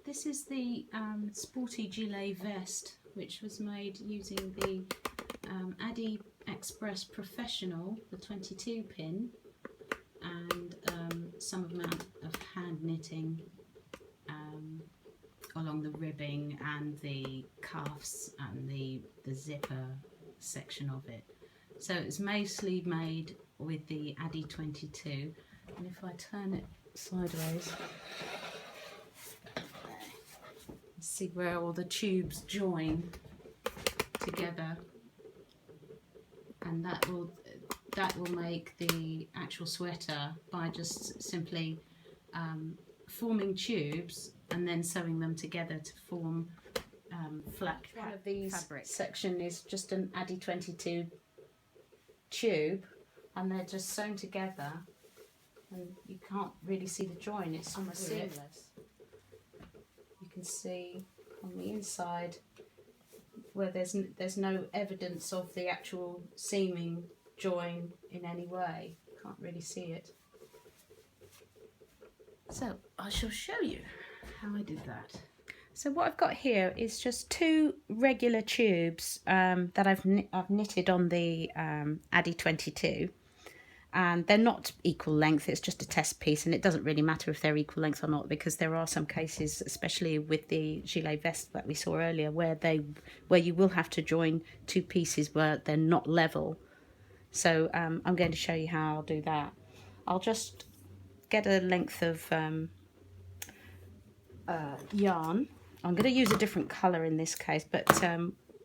This is the sporty gilet vest, which was made using the Addi Express Professional, the 22 pin, and some amount of hand knitting along the ribbing and the cuffs and the zipper section of it. So it's mostly made with the Addi 22, and if I turn it sideways, see where all the tubes join together, and that will make the actual sweater by just simply forming tubes and then sewing them together to form flat One of these fabric. Section is just an Addi 22 tube, and they're just sewn together, and you can't really see the join. It's almost seamless. You can see on the inside where there's no evidence of the actual seaming join in any way. Can't really see it. So I shall show you how I did that. So what I've got here is just two regular tubes that I've knitted on the Addi 22. And they're not equal length, it's just a test piece, and it doesn't really matter if they're equal length or not, because there are some cases, especially with the gilet vest that we saw earlier, where you will have to join two pieces where they're not level. So I'm going to show you how I'll do that. I'll just get a length of yarn. I'm going to use a different colour in this case, but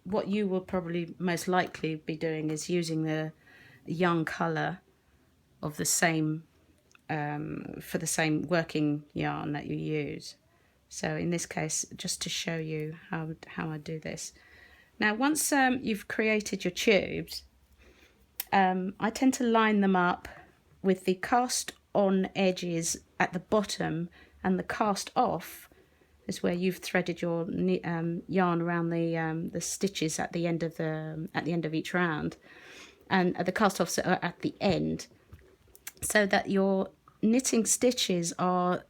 what you will probably most likely be doing is using the yarn colour of the same for the same working yarn that you use. So in this case, just to show you how I do this. Now once you've created your tubes, I tend to line them up with the cast on edges at the bottom, and the cast off is where you've threaded your yarn around the stitches at the end of each round, and the cast offs are at the end, so that your knitting stitches are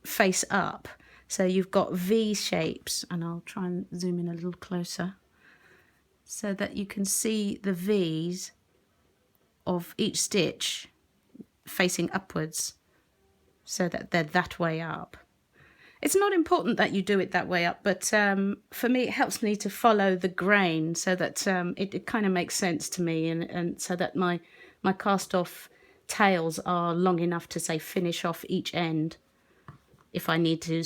face up. So you've got V shapes, and I'll try and zoom in a little closer so that you can see the V's of each stitch facing upwards, so that they're that way up. It's not important that you do it that way up, but for me it helps me to follow the grain, so that it kind of makes sense to me, and so that my cast off tails are long enough to, say, finish off each end if I need to,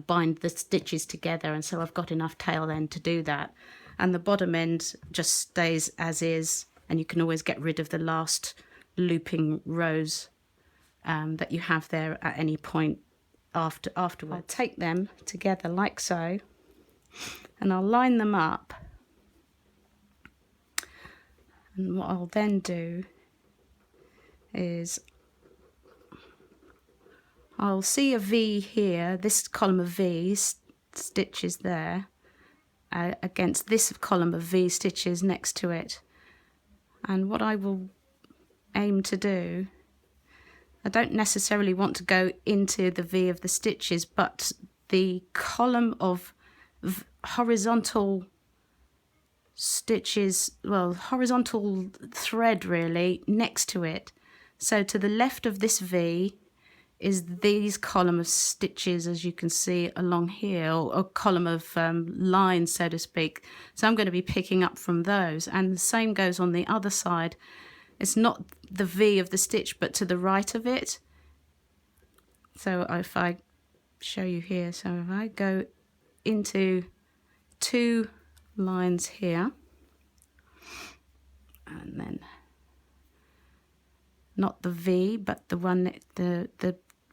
bind the stitches together, and so I've got enough tail end to do that. And the bottom end just stays as is, and you can always get rid of the last looping rows that you have there at any point afterwards. I'll take them together like so, and I'll line them up, and what I'll then do is I'll see a V here, this column of V stitches there, against this column of V stitches next to it. And what I will aim to do, I don't necessarily want to go into the V of the stitches, but the column of horizontal stitches, well, horizontal thread really, next to it. So to the left of this V is these column of stitches, as you can see along here, or a column of lines, so to speak. So I'm going to be picking up from those, and the same goes on the other side. It's not the V of the stitch, but to the right of it. So if I show you here, so if I go into two lines here, and then not the V, but the one, the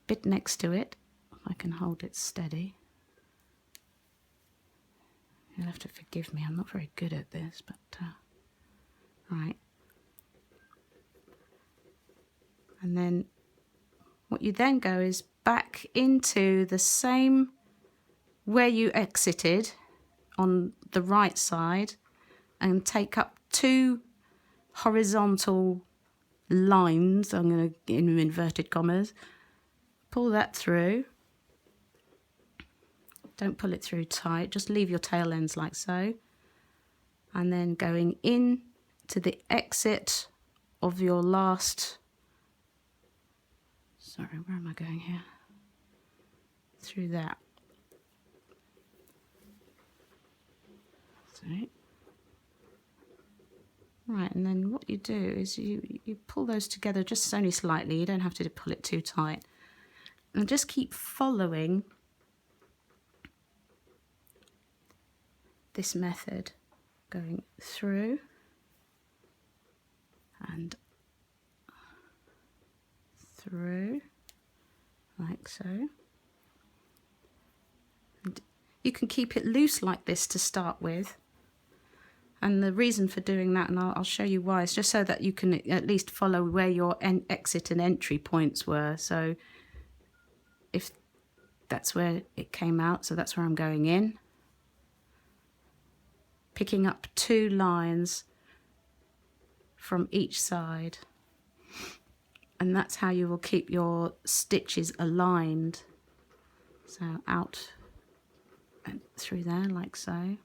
bit next to it. If I can hold it steady. You'll have to forgive me, I'm not very good at this, but right. And then what you then go is back into the same where you exited on the right side, and take up two horizontal lines, I'm going to in inverted commas, pull that through, Don't pull it through tight, just leave your tail ends like so. And then going in to the exit of your last, sorry, where am I going here? Through that. So, right, and then what you do is you pull those together just only slightly. You don't have to pull it too tight. And just keep following this method, going through and through, like so. And you can keep it loose like this to start with. And the reason for doing that, and I'll show you why, is just so that you can at least follow where your exit and entry points were. So if that's where it came out, so that's where I'm going in. Picking up 2 lines from each side. And that's how you will keep your stitches aligned. So out and through there, like so.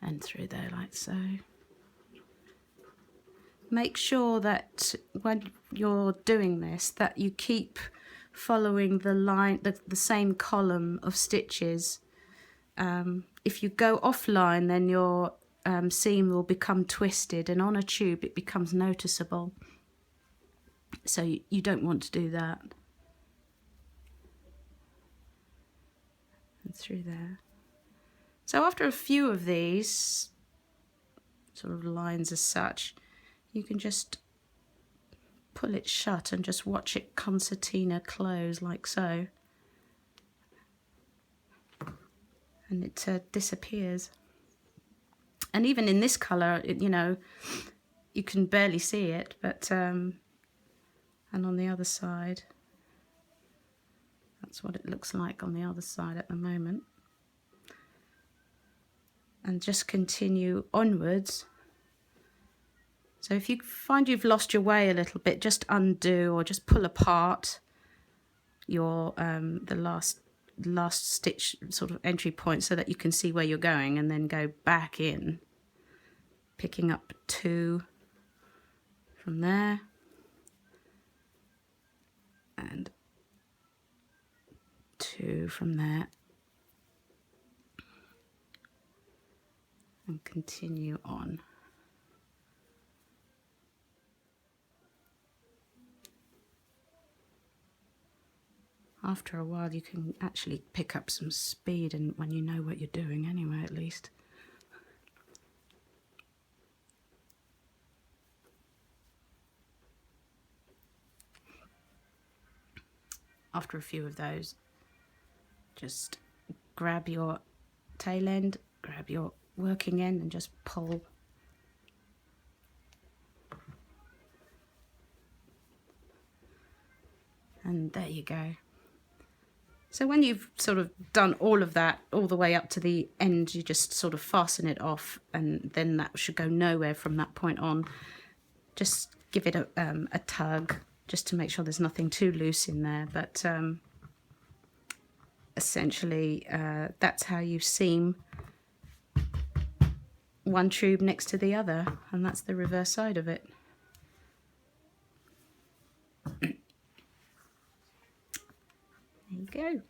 And through there, like so. Make sure that when you're doing this, that you keep following the line, the same column of stitches. If you go offline, then your seam will become twisted, and on a tube it becomes noticeable. So you don't want to do that. And through there. So after a few of these sort of lines as such, you can just pull it shut and just watch it concertina close like so. And it disappears. And even in this colour, you know, you can barely see it, but and on the other side, that's what it looks like on the other side at the moment. And just continue onwards. So if you find you've lost your way a little bit, just undo or just pull apart your the last stitch sort of entry point so that you can see where you're going, and then go back in, picking up 2 from there and 2 from there, and continue on. After a while you can actually pick up some speed, and when you know what you're doing anyway, at least. After a few of those, just grab your tail end, grab your working end and just pull. And there you go. So when you've sort of done all of that, all the way up to the end, you just sort of fasten it off, and then that should go nowhere from that point on. Just give it a tug, just to make sure there's nothing too loose in there. But essentially, that's how you seam one tube next to the other, and that's the reverse side of it. There you go.